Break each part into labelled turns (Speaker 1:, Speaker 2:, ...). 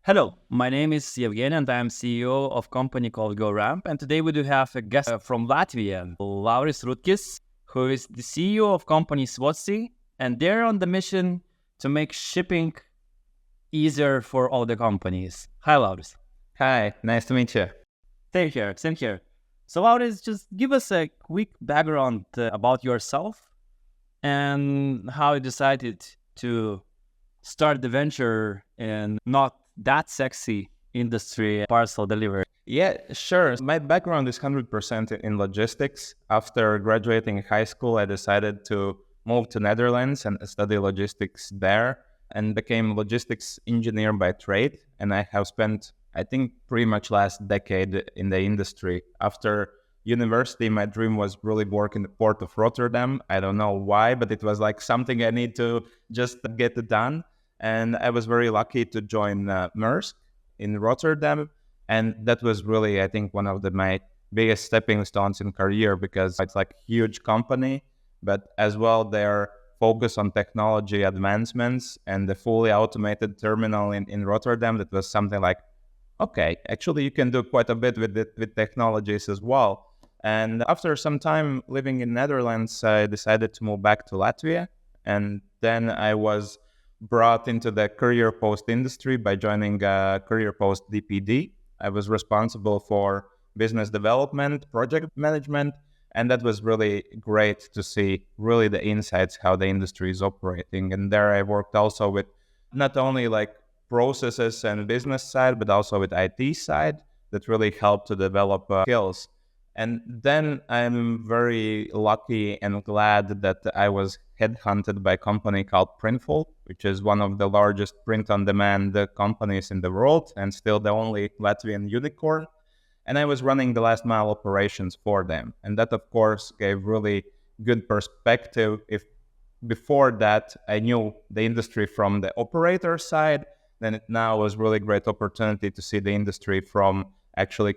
Speaker 1: Hello, my name is Yevgeny and I'm CEO of a company called GoRamp. And today we do have a guest from Latvia, Lauris Rutkis, who is the CEO of company Swotzy. And they're on the mission to make shipping easier for all the companies. Hi, Lauris.
Speaker 2: Hi, nice to meet you.
Speaker 1: Same here, same here. So, Lauris, just give us a quick background about yourself and how you decided to start the venture in not that sexy industry, parcel delivery.
Speaker 2: Yeah, sure. My background is 100% in logistics. After graduating high school, I decided to move to Netherlands and study logistics there and became logistics engineer by trade. And I have spent, I think, pretty much last decade in the industry. After university, my dream was really work in the port of Rotterdam. I don't know why, but it was like something I need to just get it done. And I was very lucky to join Maersk in Rotterdam. And that was really, I think, one of my biggest stepping stones in career because it's like a huge company, but as well their focus on technology advancements and the fully automated terminal in Rotterdam. That was something like, okay, actually you can do quite a bit with it, with technologies as well. And after some time living in Netherlands, I decided to move back to Latvia. And then I was brought into the career post industry by joining career post DPD. I was responsible for business development, project management, and that was really great to see really the insights how the industry is operating. And there I worked also with not only like processes and business side, but also with IT side that really helped to develop skills. And then I'm very lucky and glad that I was headhunted by a company called Printful, which is one of the largest print-on-demand companies in the world and still the only Latvian unicorn. And I was running the last mile operations for them. And that, of course, gave really good perspective. If before that I knew the industry from the operator side, then it now was really great opportunity to see the industry from actually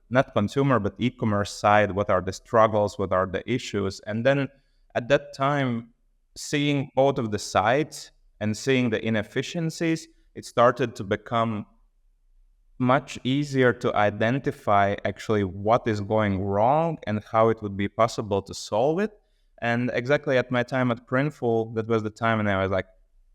Speaker 2: not consumer but e-commerce side. What are the struggles, what are the issues? And then at that time, seeing both of the sides and seeing the inefficiencies, it started to become much easier to identify actually what is going wrong and how it would be possible to solve it. And exactly at my time at Printful, that was the time when I was like,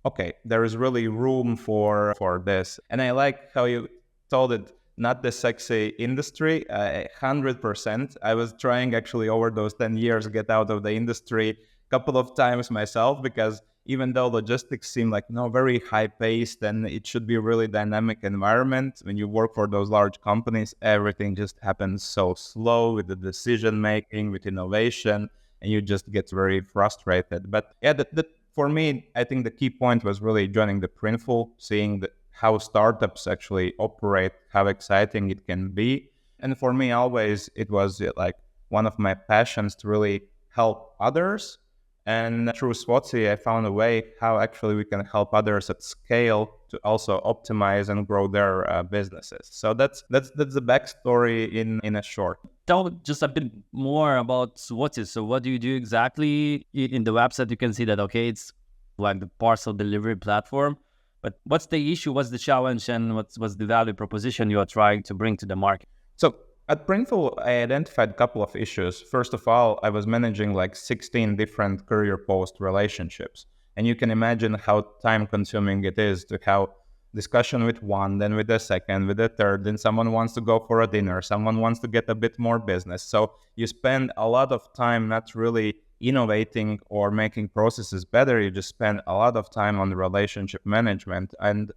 Speaker 2: okay, there is really room for this. And I like how you told it, not the sexy industry, 100%. I was trying actually over those 10 years get out of the industry a couple of times myself, because even though logistics seem like very high paced and it should be a really dynamic environment, when you work for those large companies, everything just happens so slow with the decision making, with innovation, and you just get very frustrated. But yeah, that for me, I think the key point was really joining the Printful, seeing how startups actually operate, how exciting it can be. And for me, always, it was like one of my passions to really help others. And through Swotzy, I found a way how actually we can help others at scale to also optimize and grow their businesses. So that's the backstory in a short.
Speaker 1: Tell just a bit more about Swotzy. So what do you do exactly? In the website, you can see that, okay, it's like the parcel delivery platform. But what's the issue, what's the challenge, and what's the value proposition you are trying to bring to the market?
Speaker 2: So at Printful, I identified a couple of issues. First of all, I was managing like 16 different courier post relationships. And you can imagine how time consuming it is to have discussion with one, then with the second, with the third, then someone wants to go for a dinner, someone wants to get a bit more business. So you spend a lot of time not really innovating or making processes better. You just spend a lot of time on relationship management. And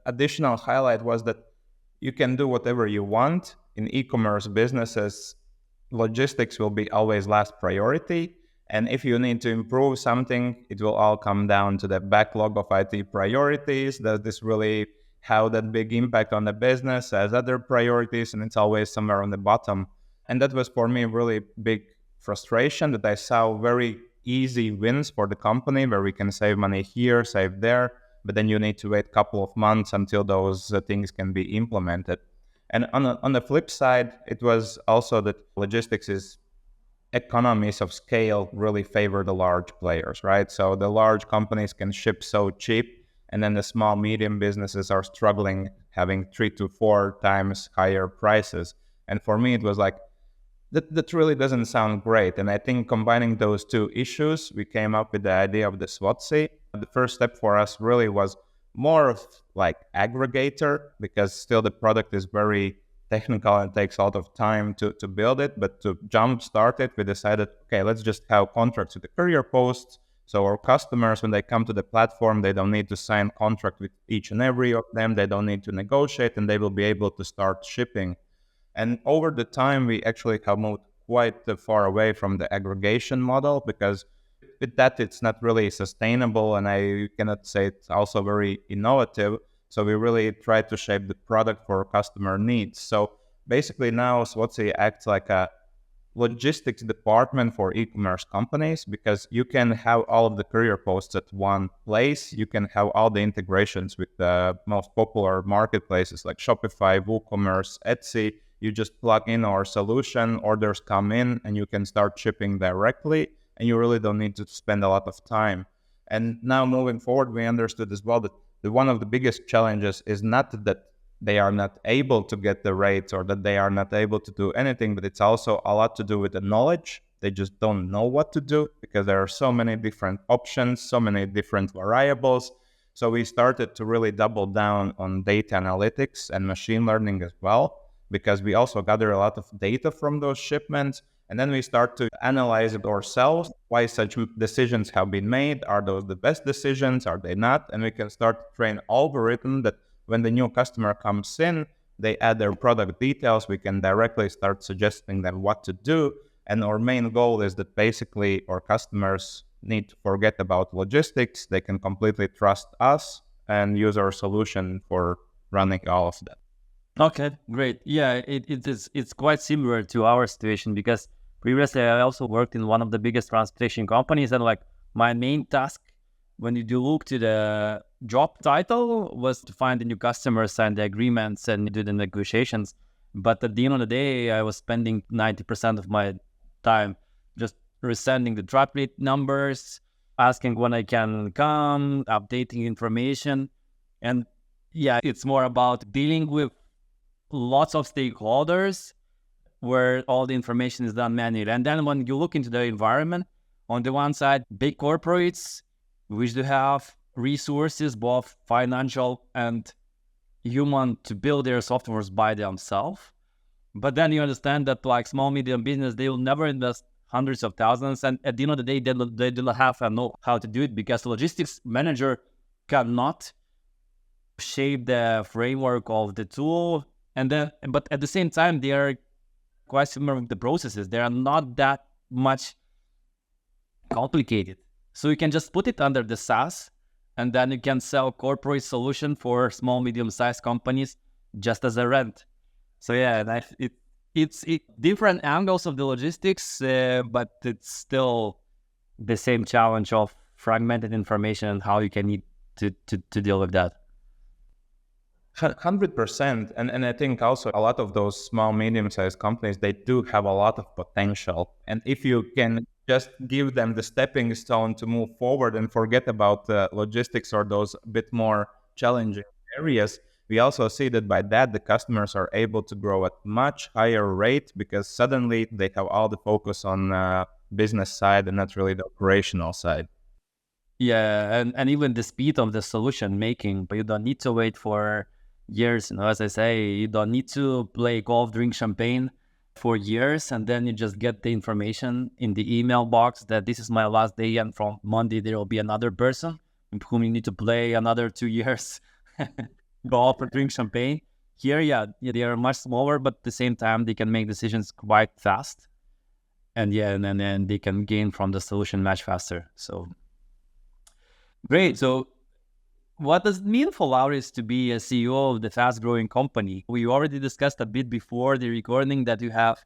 Speaker 2: additional highlight was that you can do whatever you want. In e-commerce businesses, logistics will be always last priority. And if you need to improve something, it will all come down to the backlog of IT priorities. Does this really have that big impact on the business as other priorities? And it's always somewhere on the bottom. And that was for me really big frustration, that I saw very easy wins for the company where we can save money here, save there, but then you need to wait a couple of months until those things can be implemented. And on the flip side, it was also that logistics is economies of scale really favor the large players, right? So the large companies can ship so cheap, and then the small, medium businesses are struggling having 3 to 4 times higher prices. And for me, it was like, that really doesn't sound great. And I think combining those two issues, we came up with the idea of the Swotzy. The first step for us really was more of like aggregator, because still the product is very technical and takes a lot of time to build it. But to jumpstart it, we decided, okay, let's just have contracts with the courier posts. So our customers, when they come to the platform, they don't need to sign contract with each and every of them. They don't need to negotiate, and they will be able to start shipping. And over the time, we actually have moved quite far away from the aggregation model, because with that, it's not really sustainable, and I cannot say it's also very innovative. So we really try to shape the product for customer needs. So basically now Swotzy acts like a logistics department for e-commerce companies, because you can have all of the courier posts at one place. You can have all the integrations with the most popular marketplaces like Shopify, WooCommerce, Etsy. You just plug in our solution, orders come in, and you can start shipping directly, and you really don't need to spend a lot of time. And now moving forward, we understood as well that one of the biggest challenges is not that they are not able to get the rates or that they are not able to do anything, but it's also a lot to do with the knowledge. They just don't know what to do, because there are so many different options, so many different variables. So we started to really double down on data analytics and machine learning as well, because we also gather a lot of data from those shipments. And then we start to analyze it ourselves, why such decisions have been made. Are those the best decisions? Are they not? And we can start to train algorithm that when the new customer comes in, they add their product details. We can directly start suggesting them what to do. And our main goal is that basically our customers need to forget about logistics. They can completely trust us and use our solution for running all of that.
Speaker 1: Okay, great. Yeah, it's quite similar to our situation, because previously I also worked in one of the biggest transportation companies, and like my main task when you do look to the job title was to find the new customers, sign the agreements, and do the negotiations. But at the end of the day, I was spending 90% of my time just resending the truck rate numbers, asking when I can come, updating information. And yeah, it's more about dealing with lots of stakeholders where all the information is done manually. And then when you look into the environment, on the one side, big corporates, which do have resources, both financial and human, to build their softwares by themselves. But then you understand that like small, medium business, they will never invest hundreds of thousands. And at the end of the day, they don't have and know how to do it, because the logistics manager cannot shape the framework of the tool. And then, but at the same time, they are quite similar with the processes. They are not that much complicated. So you can just put it under the SaaS, and then you can sell corporate solution for small, medium-sized companies just as a rent. So yeah, it's different angles of the logistics, but it's still the same challenge of fragmented information and how you can need to deal with that.
Speaker 2: 100%. And I think also a lot of those small, medium-sized companies, they do have a lot of potential. And if you can just give them the stepping stone to move forward and forget about logistics or those bit more challenging areas, we also see that by that, the customers are able to grow at much higher rate, because suddenly they have all the focus on business side and not really the operational side.
Speaker 1: Yeah, and even the speed of the solution making, but you don't need to wait for years. As I say, you don't need to play golf, drink champagne for years, and then you just get the information in the email box that this is my last day, and from Monday there will be another person with whom you need to play another 2 years golf or drink champagne. Here, yeah, they are much smaller, but at the same time they can make decisions quite fast, and then they can gain from the solution much faster. So great. So what does it mean for Lauris to be a CEO of the fast-growing company? We already discussed a bit before the recording that you have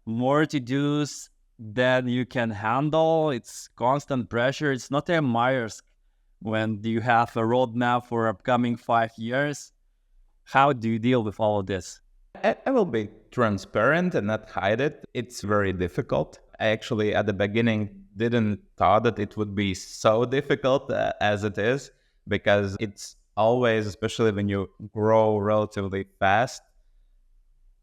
Speaker 1: more to-dos than you can handle. It's constant pressure. It's not a Myers when you have a roadmap for upcoming 5 years. How do you deal with all of this?
Speaker 2: I will be transparent and not hide it. It's very difficult. I actually, at the beginning, didn't thought that it would be so difficult as it is, because it's always, especially when you grow relatively fast,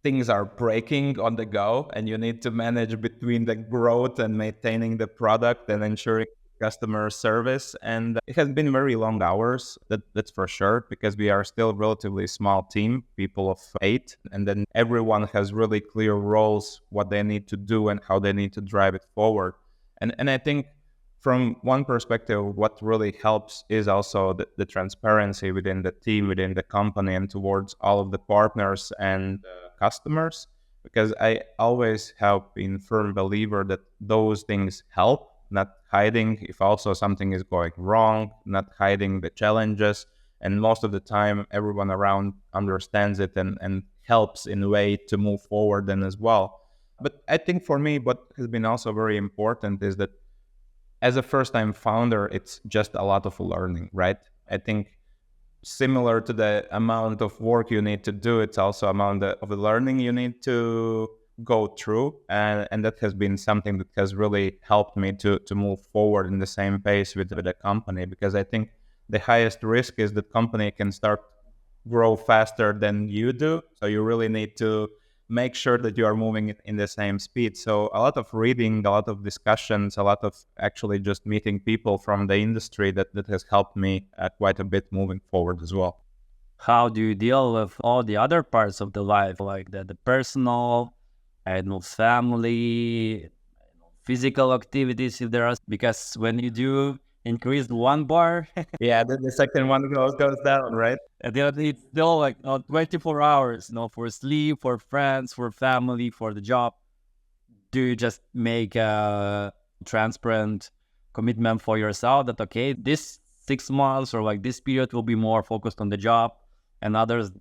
Speaker 2: things are breaking on the go, and you need to manage between the growth and maintaining the product and ensuring customer service. And it has been very long hours, that's for sure, because we are still a relatively small team, people of 8, and then everyone has really clear roles, what they need to do and how they need to drive it forward. And I think from one perspective, what really helps is also the transparency within the team, within the company, and towards all of the partners and customers. Because I always have been firm believer that those things help, not hiding if also something is going wrong, not hiding the challenges. And most of the time, everyone around understands it and helps in a way to move forward then as well. But I think for me, what has been also very important is that as a first-time founder, it's just a lot of learning, right? I think similar to the amount of work you need to do, it's also amount of learning you need to go through. And that has been something that has really helped me to move forward in the same pace with the company, because I think the highest risk is that company can start grow faster than you do. So you really need to make sure that you are moving in the same speed. So a lot of reading, a lot of discussions, a lot of actually just meeting people from the industry that has helped me quite a bit moving forward as well.
Speaker 1: How do you deal with all the other parts of the life, like the personal, I don't know, family, physical activities, if there are? Because when you do increase one bar,
Speaker 2: Yeah, then the second one goes down, right?
Speaker 1: and then it's still like 24 hours, for sleep, for friends, for family, for the job. Do you just make a transparent commitment for yourself that, okay, this 6 months or like this period will be more focused on the job, and others,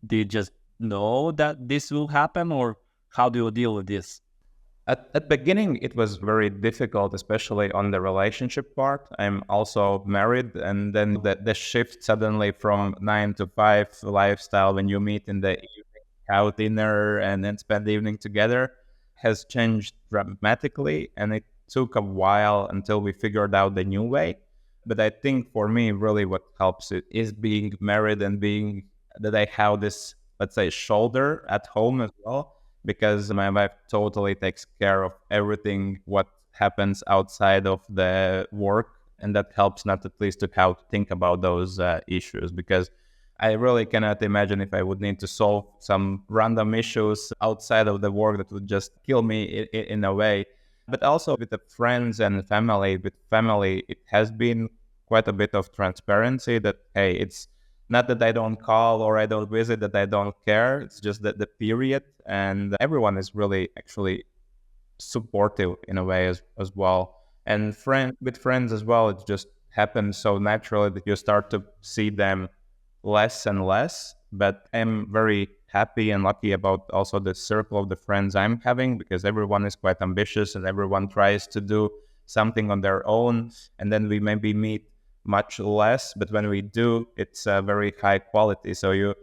Speaker 1: do you just know that this will happen, or how do you deal with this?
Speaker 2: At beginning, it was very difficult, especially on the relationship part. I'm also married, and then the shift suddenly from 9 to 5 lifestyle, when you meet in the evening, out dinner, and then spend the evening together, has changed dramatically. And it took a while until we figured out the new way. But I think for me, really what helps it is being married and being that I have this, let's say, shoulder at home as well, because my wife totally takes care of everything what happens outside of the work, and that helps not at least to how to think about those issues, because I really cannot imagine if I would need to solve some random issues outside of the work that would just kill me in a way. But also with the friends and family, with family, it has been quite a bit of transparency that, hey, it's not that I don't call or I don't visit, that I don't care. It's just that the period, and everyone is really actually supportive in a way as well. And with friends as well, it just happens so naturally that you start to see them less and less. But I'm very happy and lucky about also the circle of the friends I'm having, because everyone is quite ambitious and everyone tries to do something on their own. And then we maybe meet much less, but when we do, it's very high quality. So you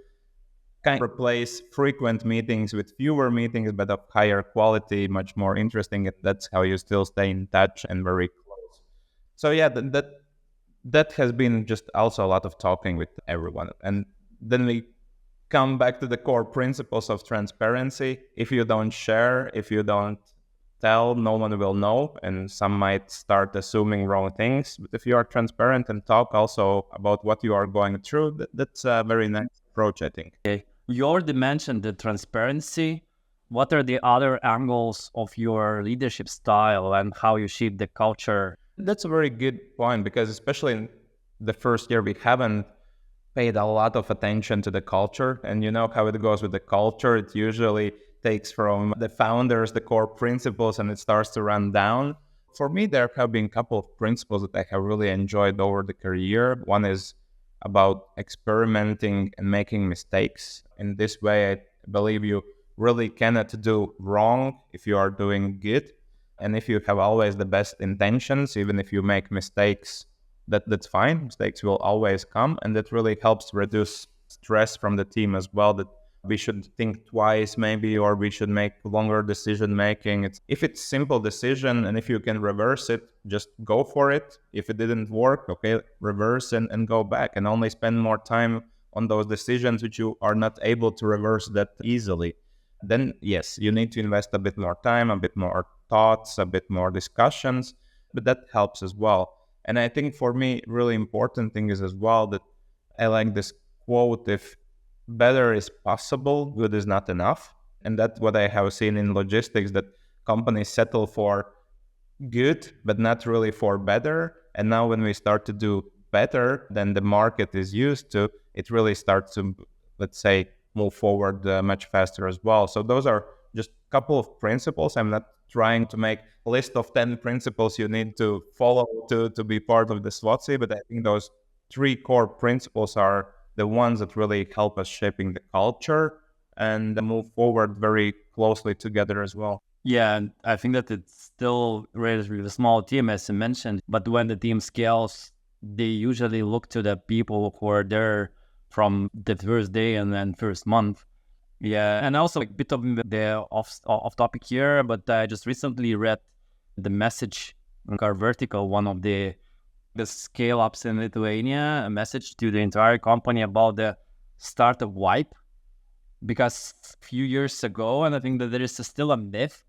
Speaker 2: kind of replace frequent meetings with fewer meetings, but of higher quality, much more interesting. And that's how you still stay in touch and very close. So yeah, that has been just also a lot of talking with everyone. And then we come back to the core principles of transparency. If you don't share, if you don't tell, no one will know, and some might start assuming wrong things. But if you are transparent and talk also about what you are going through, that's a very nice approach, I think.
Speaker 1: Okay. You already mentioned the transparency. What are the other angles of your leadership style and how you shape the culture?
Speaker 2: That's a very good point, because especially in the first year, we haven't paid a lot of attention to the culture. And you know how it goes with the culture. It usually takes from the founders, the core principles, and it starts to run down. For me, there have been a couple of principles that I have really enjoyed over the career. One is about experimenting and making mistakes. In this way, I believe you really cannot do wrong if you are doing good. And if you have always the best intentions, even if you make mistakes, that's fine. Mistakes will always come. And that really helps reduce stress from the team as well, that we should think twice maybe, or we should make longer decision making. If it's simple decision and if you can reverse it, just go for it. If it didn't work, okay, reverse and go back, and only spend more time on those decisions which you are not able to reverse that easily. Then yes, you need to invest a bit more time, a bit more thoughts, a bit more discussions, but that helps as well. And I think for me, really important thing is as well that I like this quote: if better is possible, good is not enough. And that's what I have seen in logistics, that companies settle for good, but not really for better. And now when we start to do better than the market is used to, it really starts to, let's say, move forward much faster as well. So those are just a couple of principles. I'm not trying to make a list of 10 principles you need to follow to be part of the Swotzy, but I think those 3 core principles are the ones that really help us shaping the culture and move forward very closely together as well.
Speaker 1: Yeah, and I think that it's still relatively a small team, as you mentioned, but when the team scales, they usually look to the people who are there from the first day and then first month. Yeah, and also a bit of the off topic here, but I just recently read the message in our vertical, one of the scale ups in Lithuania, a message to the entire company about the startup wipe. Because a few years ago, and I think that there is still a myth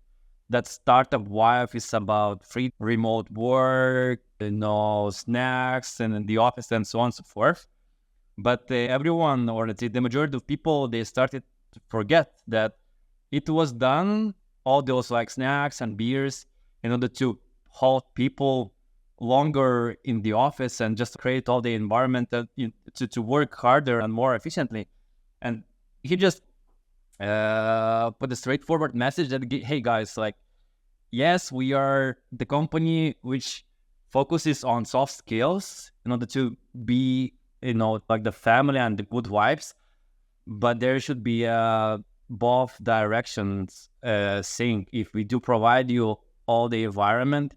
Speaker 1: that startup wipe is about free remote work, snacks and in the office and so on and so forth. But everyone, or let's say the majority of people, they started to forget that it was done, all those like snacks and beers, in order to hold people longer in the office and just create all the environment that, to work harder and more efficiently. And he just put a straightforward message that, hey guys, like, yes, we are the company which focuses on soft skills in order to be, like the family and the good vibes, but there should be both directions sync. If we do provide you all the environment,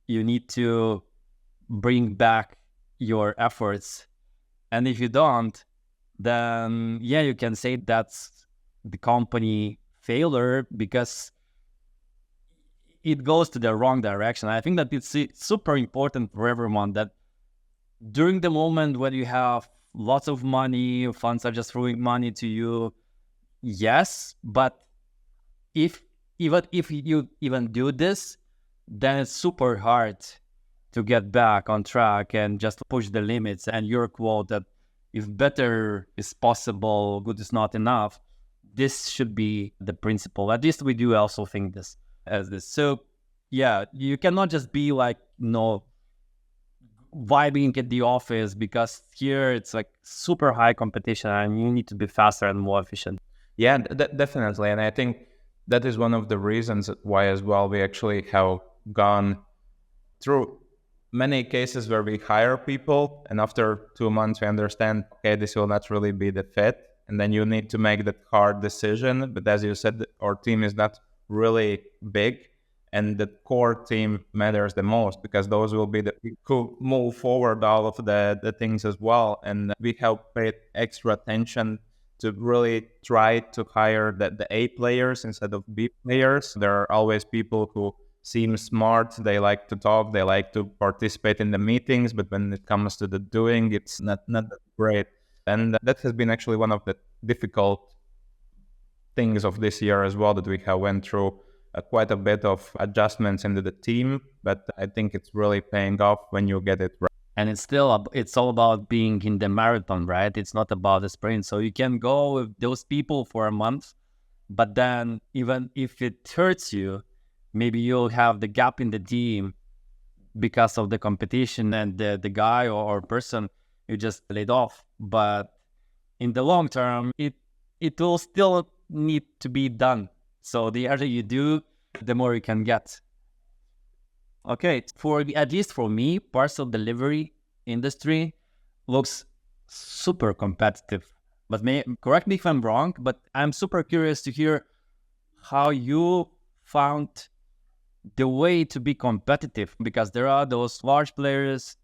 Speaker 1: you need to bring back your efforts. And if you don't, then yeah, you can say that's the company failure because it goes to the wrong direction. I think that it's super important for everyone that during the moment when you have lots of money, funds are just throwing money to you, yes, but if you even do this, then it's super hard to get back on track and just push the limits. And your quote that if better is possible, good is not enough, this should be the principle. At least we do also think this as this. So yeah, you cannot just be like, vibing at the office, because here it's like super high competition and you need to be faster and more efficient.
Speaker 2: Yeah, definitely. And I think that is one of the reasons why as well we actually have gone through many cases where we hire people and after 2 months we understand, okay, this will not really be the fit. And then you need to make that hard decision. But as you said, our team is not really big. And the core team matters the most because those will be the people who move forward all of the things as well. And we have paid extra attention to really try to hire the A players instead of B players. There are always people who seem smart. They like to talk. They like to participate in the meetings. But when it comes to the doing, it's not that great. And that has been actually one of the difficult things of this year as well, that we have went through quite a bit of adjustments into the team, but I think it's really paying off when you get it right.
Speaker 1: And it's all about being in the marathon, right? It's not about the sprint. So you can go with those people for a month, but then even if it hurts you, maybe you'll have the gap in the team because of the competition and the guy or person you just laid off. But in the long term, it will still need to be done. So the earlier you do, the more you can get. Okay, at least for me, parcel delivery industry looks super competitive. But correct me if I'm wrong, but I'm super curious to hear how you found the way to be competitive, because there are those large players.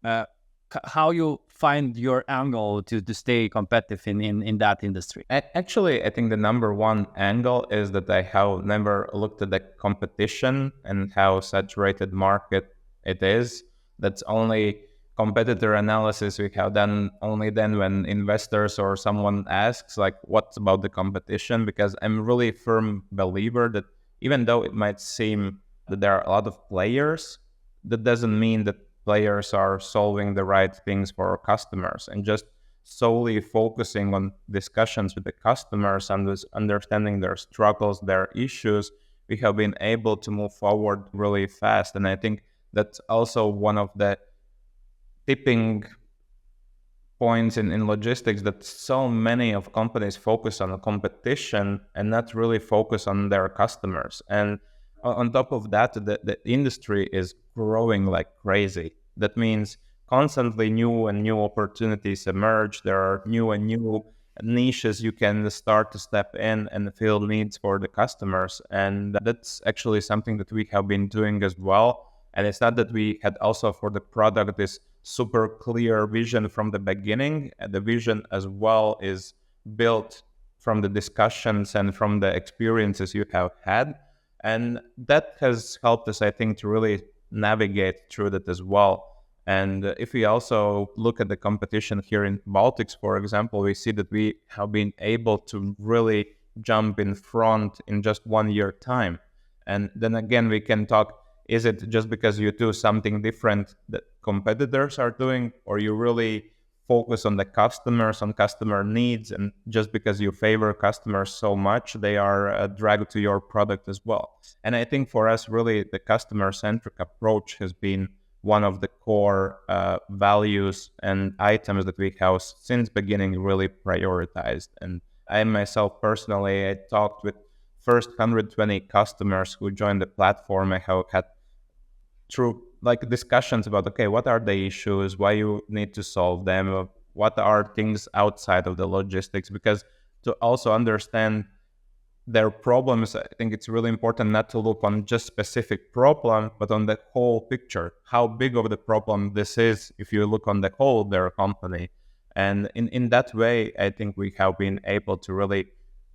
Speaker 1: How you find your angle to stay competitive in that industry?
Speaker 2: Actually, I think the number one angle is that I have never looked at the competition and how saturated market it is. That's only competitor analysis we have done only then when investors or someone asks, like, what's about the competition? Because I'm really firm believer that even though it might seem that there are a lot of players, that doesn't mean that players are solving the right things for our customers. And just solely focusing on discussions with the customers and understanding their struggles, their issues, we have been able to move forward really fast. And I think that's also one of the tipping points in logistics, that so many of companies focus on the competition and not really focus on their customers. And on top of that, the industry is growing like crazy. That means constantly new and new opportunities emerge. There are new and new niches you can start to step in and fill needs for the customers. And that's actually something that we have been doing as well. And it's not that we had also for the product this super clear vision from the beginning. The vision as well is built from the discussions and from the experiences you have had. And that has helped us, I think, to really navigate through that as well. And if we also look at the competition here in Baltics, for example, we see that we have been able to really jump in front in just 1 year time. And then again, we can talk, is it just because you do something different that competitors are doing, or you really focus on the customers, on customer needs, and just because you favor customers so much, they are dragged to your product as well. And I think for us, really, the customer-centric approach has been one of the core values and items that we have since beginning really prioritized. And I myself personally, I talked with first 120 customers who joined the platform. I have had through like discussions about, okay, what are the issues, why you need to solve them, what are things outside of the logistics, because to also understand their problems, I think it's really important not to look on just specific problem, but on the whole picture, how big of the problem this is if you look on the whole their company. And in that way, I think we have been able to really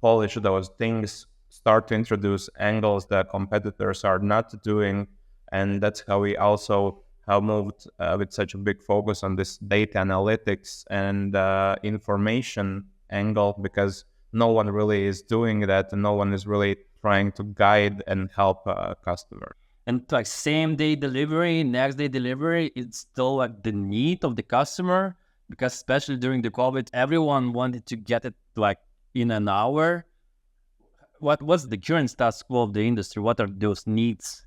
Speaker 2: polish those things, start to introduce angles that competitors are not doing. And that's how we also have moved with such a big focus on this data analytics and information angle, because no one really is doing that, and no one is really trying to guide and help a customer.
Speaker 1: And like same day delivery, next day delivery, it's still like the need of the customer, because especially during the COVID, everyone wanted to get it like in an hour. What's the current status quo of the industry? What are those needs?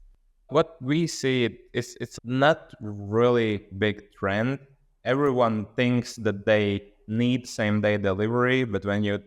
Speaker 2: What we see is it's not really big trend. Everyone thinks that they need same day delivery, but when you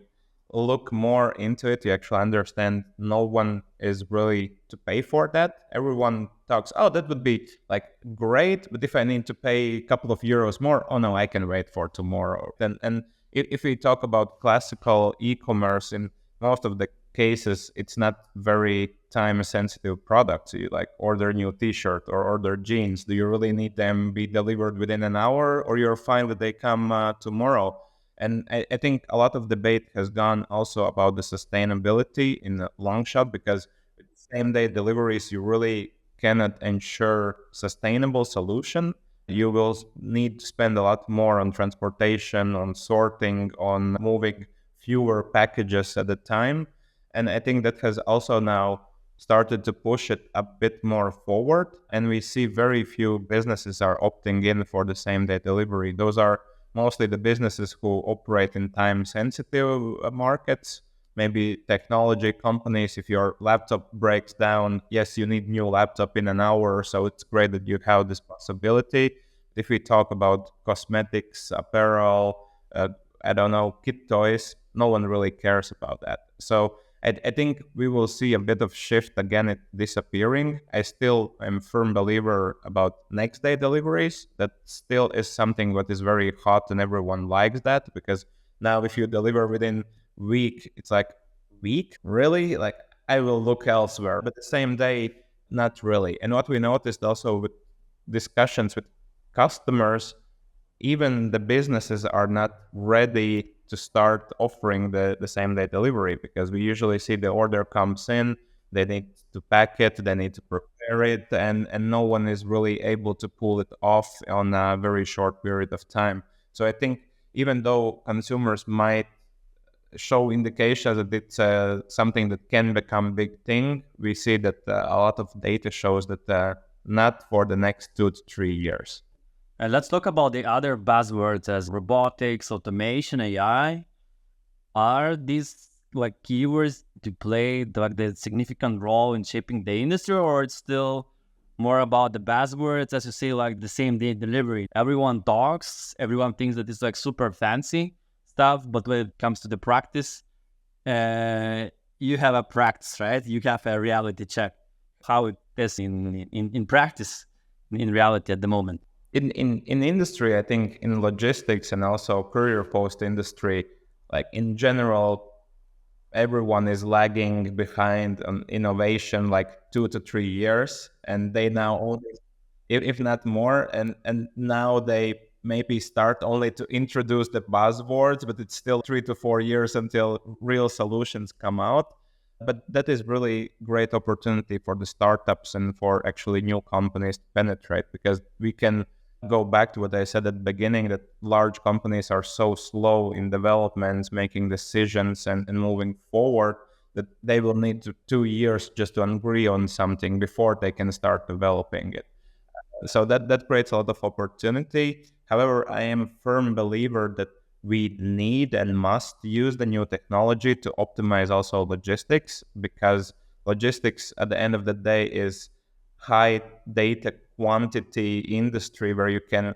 Speaker 2: look more into it, you actually understand no one is really to pay for that. Everyone talks, oh, that would be like great, but if I need to pay a couple of euros more, oh no, I can wait for tomorrow. And if we talk about classical e-commerce, in most of the cases, it's not very time sensitive products. You like order new t-shirt or order jeans. Do you really need them be delivered within an hour, or you're fine that they come tomorrow? And I think a lot of debate has gone also about the sustainability in the long shot, because with same day deliveries, you really cannot ensure sustainable solution. You will need to spend a lot more on transportation, on sorting, on moving fewer packages at a time. And I think that has also now started to push it a bit more forward. And we see very few businesses are opting in for the same day delivery. Those are mostly the businesses who operate in time sensitive markets, maybe technology companies. If your laptop breaks down, yes, you need new laptop in an hour. So it's great that you have this possibility. If we talk about cosmetics, apparel, I don't know, kid toys, no one really cares about that. So I think we will see a bit of shift again, it disappearing. I still am a firm believer about next day deliveries. That still is something that is very hot and everyone likes that, because now if you deliver within week, it's like, week? Really? Like, I will look elsewhere. But the same day, not really. And what we noticed also with discussions with customers, even the businesses are not ready to start offering the same day delivery, because we usually see the order comes in, they need to pack it, they need to prepare it, and no one is really able to pull it off on a very short period of time. So I think even though consumers might show indications that it's something that can become a big thing, we see that a lot of data shows that not for the next 2 to 3 years.
Speaker 1: And let's talk about the other buzzwords as robotics, automation, AI. Are these like keywords to play like the significant role in shaping the industry, or it's still more about the buzzwords, as you say, like the same day delivery? Everyone talks, everyone thinks that it's like super fancy stuff, but when it comes to the practice, you have a practice, right? You have a reality check how it is in practice, in reality at the moment.
Speaker 2: In industry, I think in logistics and also courier post industry, like in general, everyone is lagging behind on innovation like 2 to 3 years, and they now only, if not more, and now they maybe start only to introduce the buzzwords, but it's still 3 to 4 years until real solutions come out. But that is really great opportunity for the startups and for actually new companies to penetrate, because we can go back to what I said at the beginning, that large companies are so slow in developments, making decisions and moving forward, that they will need 2 years just to agree on something before they can start developing it. So that creates a lot of opportunity. However, I am a firm believer that we need and must use the new technology to optimize also logistics, because logistics at the end of the day is high data quantity industry where you can,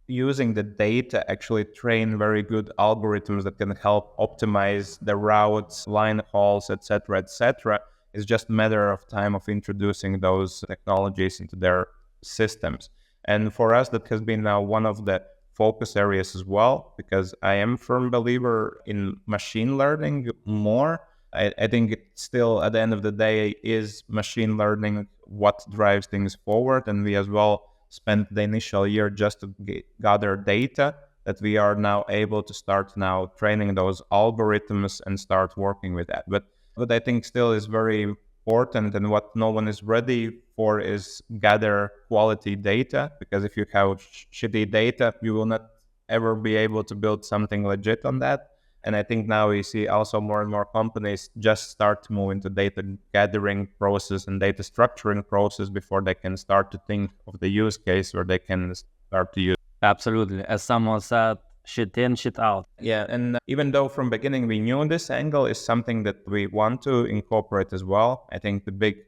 Speaker 2: using the data, actually train very good algorithms that can help optimize the routes, line hauls, etc., etc. It's just a matter of time of introducing those technologies into their systems. And for us, that has been now one of the focus areas as well, because I am a firm believer in machine learning more. I think it still, at the end of the day, is machine learning what drives things forward. And we as well spent the initial year just to gather data that we are now able to start now training those algorithms and start working with that. But what I think still is very important, and what no one is ready for, is gather quality data, because if you have shitty data, you will not ever be able to build something legit on that. And I think now we see also more and more companies just start to move into data gathering process and data structuring process before they can start to think of the use case where they can start to use.
Speaker 1: Absolutely. As someone said, shit in, shit out.
Speaker 2: Yeah, and even though from beginning we knew this angle is something that we want to incorporate as well, I think the big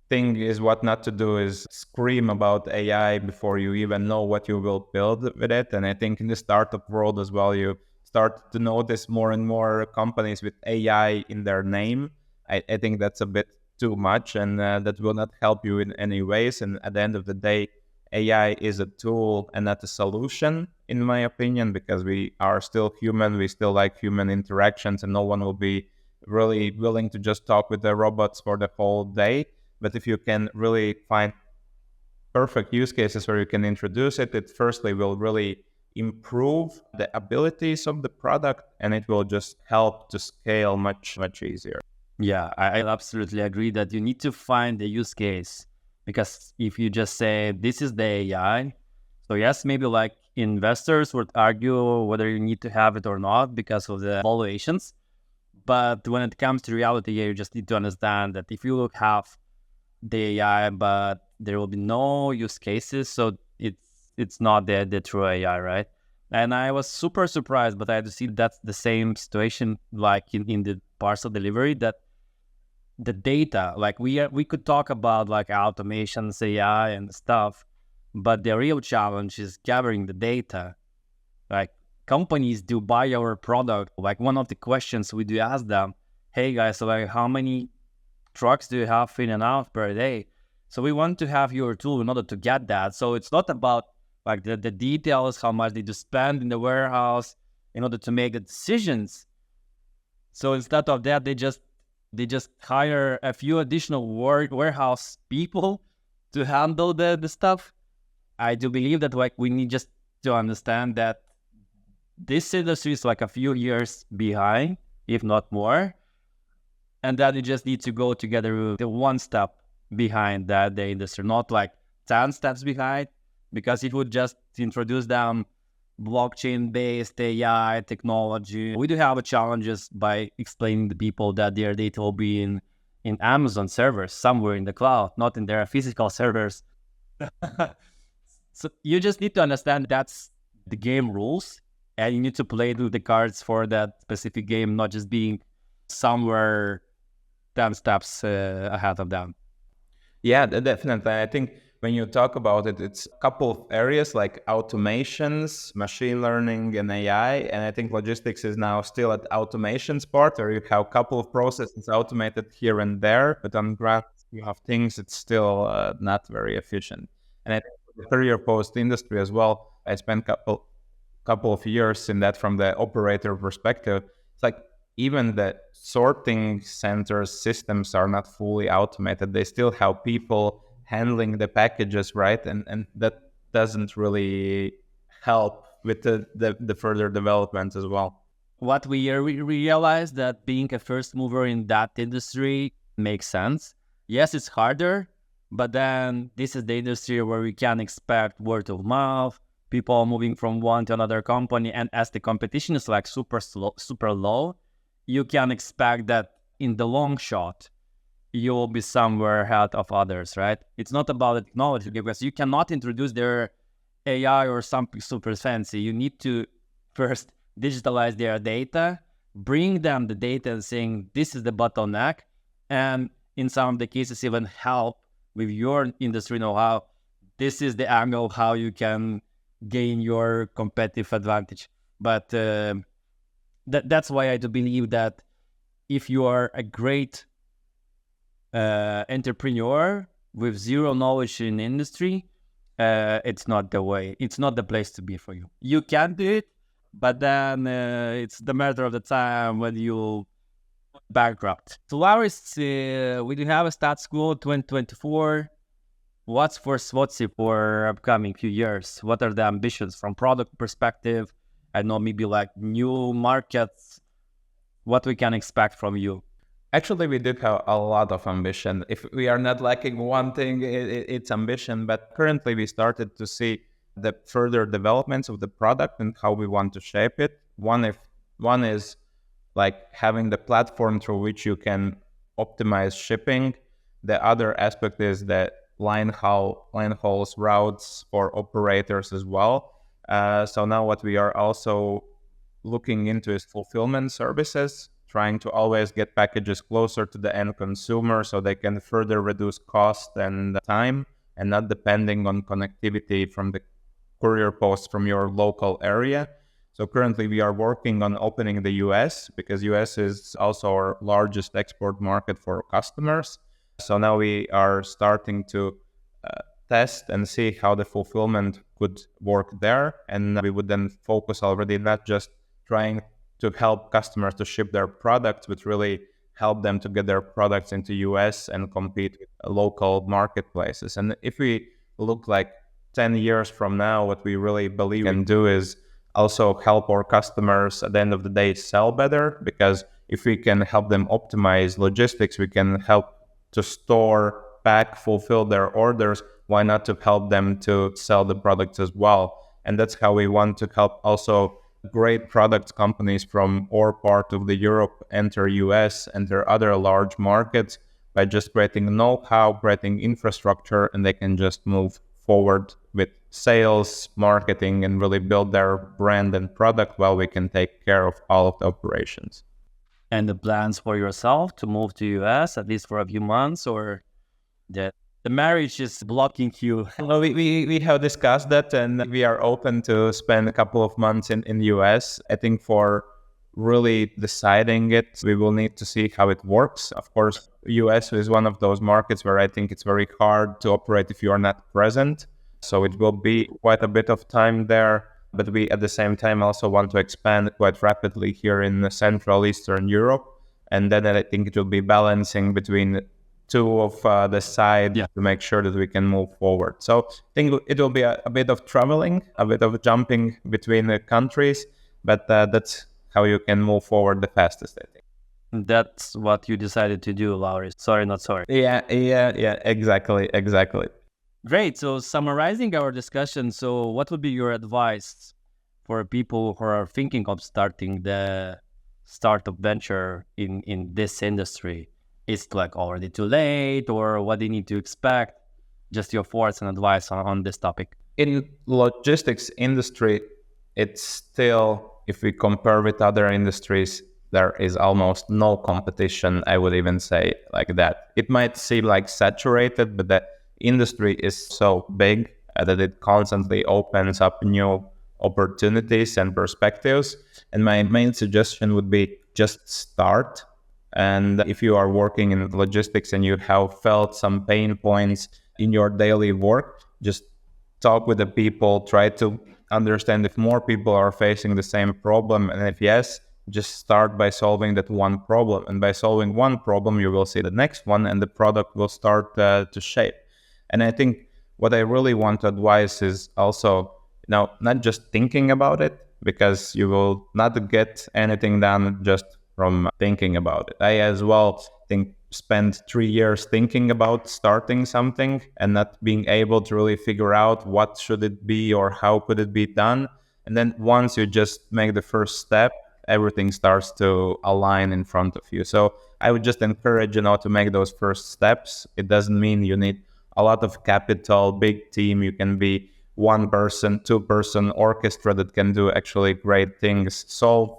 Speaker 2: thing is what not to do is scream about AI before you even know what you will build with it. And I think in the startup world as well, you start to notice more and more companies with AI in their name. I think that's a bit too much, and that will not help you in any ways. And at the end of the day, AI is a tool and not a solution, in my opinion, because we are still human. We still like human interactions, and no one will be really willing to just talk with the robots for the whole day. But if you can really find perfect use cases where you can introduce it, it firstly will really improve the abilities of the product, and it will just help to scale much, much easier.
Speaker 1: Yeah, I absolutely agree that you need to find the use case, because if you just say this is the AI, so yes, maybe like investors would argue whether you need to have it or not because of the valuations. But when it comes to reality, you just need to understand that if you have the AI, but there will be no use cases, so it's not the true AI, right? And I was super surprised, but I had to see that's the same situation like in the parcel delivery, that the data, like we could talk about like automations, AI and stuff, but the real challenge is gathering the data. Like companies do buy our product. Like one of the questions we do ask them, hey guys, so like how many trucks do you have in and out per day? So we want to have your tool in order to get that. So it's not about like the details, how much they do spend in the warehouse in order to make the decisions. So instead of that, they just hire a few additional warehouse people to handle the stuff. I do believe that like we need just to understand that this industry is like a few years behind, if not more, and that you just need to go together with the one step behind that the industry, not like 10 steps behind, because it would just introduce them blockchain-based AI technology. We do have challenges by explaining to people that their data will be in Amazon servers, somewhere in the cloud, not in their physical servers. So you just need to understand that's the game rules, and you need to play with the cards for that specific game, not just being somewhere 10 steps ahead of them.
Speaker 2: Yeah, definitely. I think when you talk about it, it's a couple of areas like automations, machine learning, and AI. And I think logistics is now still at automations part, or you have a couple of processes automated here and there, but on ground you have things it's still not very efficient. And I think for the career post industry as well, I spent couple of years in that from the operator perspective. It's like even the sorting centers systems are not fully automated. They still have people handling the packages, right? And that doesn't really help with the further development as well.
Speaker 1: What we realized that being a first mover in that industry makes sense. Yes, it's harder, but then this is the industry where we can expect word of mouth, people moving from one to another company, and as the competition is like super low, you can expect that in the long shot, you will be somewhere ahead of others, right? It's not about the technology, because you cannot introduce their AI or something super fancy. You need to first digitalize their data, bring them the data and saying, this is the bottleneck, and in some of the cases, even help with your industry know-how. This is the angle of how you can gain your competitive advantage. But that's why I do believe that if you are a great entrepreneur with zero knowledge in industry, it's not the way. It's not the place to be for you. You can do it, but then it's the matter of the time when you bankrupt. So Lauris, we do have a start school 2024. What's for Swotzy for upcoming few years? What are the ambitions from product perspective? I know maybe like new markets, what we can expect from you.
Speaker 2: Actually, we did have a lot of ambition. If we are not lacking one thing, it's ambition. But currently, we started to see the further developments of the product and how we want to shape it. One is like having the platform through which you can optimize shipping. The other aspect is the line hauls routes for operators as well. So now what we are also looking into is fulfillment services, trying to always get packages closer to the end consumer so they can further reduce cost and time and not depending on connectivity from the courier post from your local area. So currently we are working on opening the US because US is also our largest export market for customers. So now we are starting to test and see how the fulfillment could work there. And we would then focus already not just trying to help customers to ship their products, but really help them to get their products into US and compete with local marketplaces. And if we look like 10 years from now, what we really believe we can do is also help our customers at the end of the day sell better, because if we can help them optimize logistics, we can help to store, pack, fulfill their orders. Why not to help them to sell the products as well? And that's how we want to help also great product companies from our part of the Europe enter US, enter other large markets by just creating know-how, creating infrastructure, and they can just move forward with sales, marketing, and really build their brand and product while we can take care of all of the operations.
Speaker 1: And the plans for yourself to move to US at least for a few months, or the marriage is blocking you?
Speaker 2: Well, we have discussed that, and we are open to spend a couple of months in US. I think for really deciding it, we will need to see how it works. Of course, US is one of those markets where I think it's very hard to operate if you are not present. So it will be quite a bit of time there. But we at the same time also want to expand quite rapidly here in Central Eastern Europe. And then I think it will be balancing between two of the side to make sure that we can move forward. So I think it will be a bit of traveling, a bit of jumping between the countries, but that's how you can move forward the fastest, I think.
Speaker 1: That's what you decided to do, Lauris. Sorry, not sorry.
Speaker 2: Yeah, exactly.
Speaker 1: Great. So summarizing our discussion, so what would be your advice for people who are thinking of starting the startup venture in this industry? Is it like already too late, or what they need to expect? Just your thoughts and advice on this topic.
Speaker 2: In logistics industry, it's still, if we compare with other industries, there is almost no competition, I would even say like that. It might seem like saturated, but the industry is so big that it constantly opens up new opportunities and perspectives. And my main suggestion would be just start. And if you are working in logistics and you have felt some pain points in your daily work, just talk with the people, try to understand if more people are facing the same problem. And if yes, just start by solving that one problem. And by solving one problem, you will see the next one and the product will start to shape. And I think what I really want to advise is also, not just thinking about it, because you will not get anything done just from thinking about it. I as well spent 3 years thinking about starting something and not being able to really figure out what should it be or how could it be done. And then once you just make the first step, everything starts to align in front of you. So I would just encourage, to make those first steps. It doesn't mean you need a lot of capital, big team. You can be one person, 2-person orchestra that can do actually great things. Solve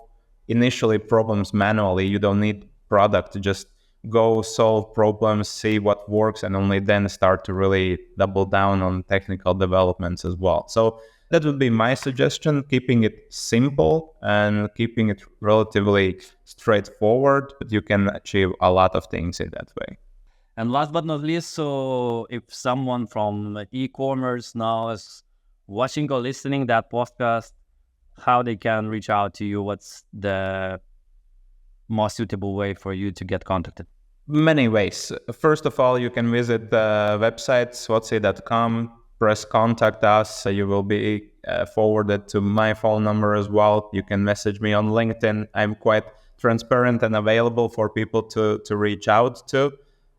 Speaker 2: initially problems manually. You don't need product to just go solve problems, see what works, and only then start to really double down on technical developments as well. So that would be my suggestion, keeping it simple and keeping it relatively straightforward, but you can achieve a lot of things in that way.
Speaker 1: And last but not least, so if someone from e-commerce now is watching or listening that podcast, how they can reach out to you, what's the most suitable way for you to get contacted?
Speaker 2: Many ways. First of all, you can visit the website swotzy.com, press contact us. You will be forwarded to my phone number as well. You can message me on LinkedIn. I'm quite transparent and available for people to reach out to.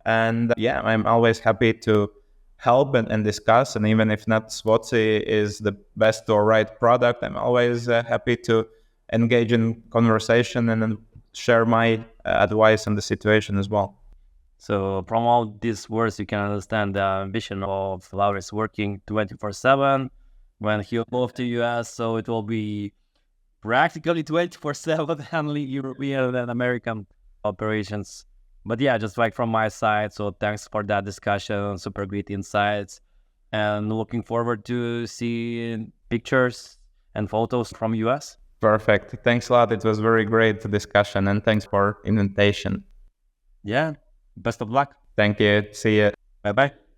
Speaker 2: And I'm always happy to help and discuss. And even if not Swotzy is the best or right product, I'm always happy to engage in conversation and share my advice on the situation as well.
Speaker 1: So from all these words, you can understand the ambition of Lauris working 24/7 when he'll move to US. So it will be practically 24/7 handling European and American operations. But just like from my side, so thanks for that discussion, super great insights, and looking forward to seeing pictures and photos from US.
Speaker 2: Perfect. Thanks a lot. It was very great discussion, and thanks for invitation.
Speaker 1: Yeah. Best of luck.
Speaker 2: Thank you. See you.
Speaker 1: Bye-bye.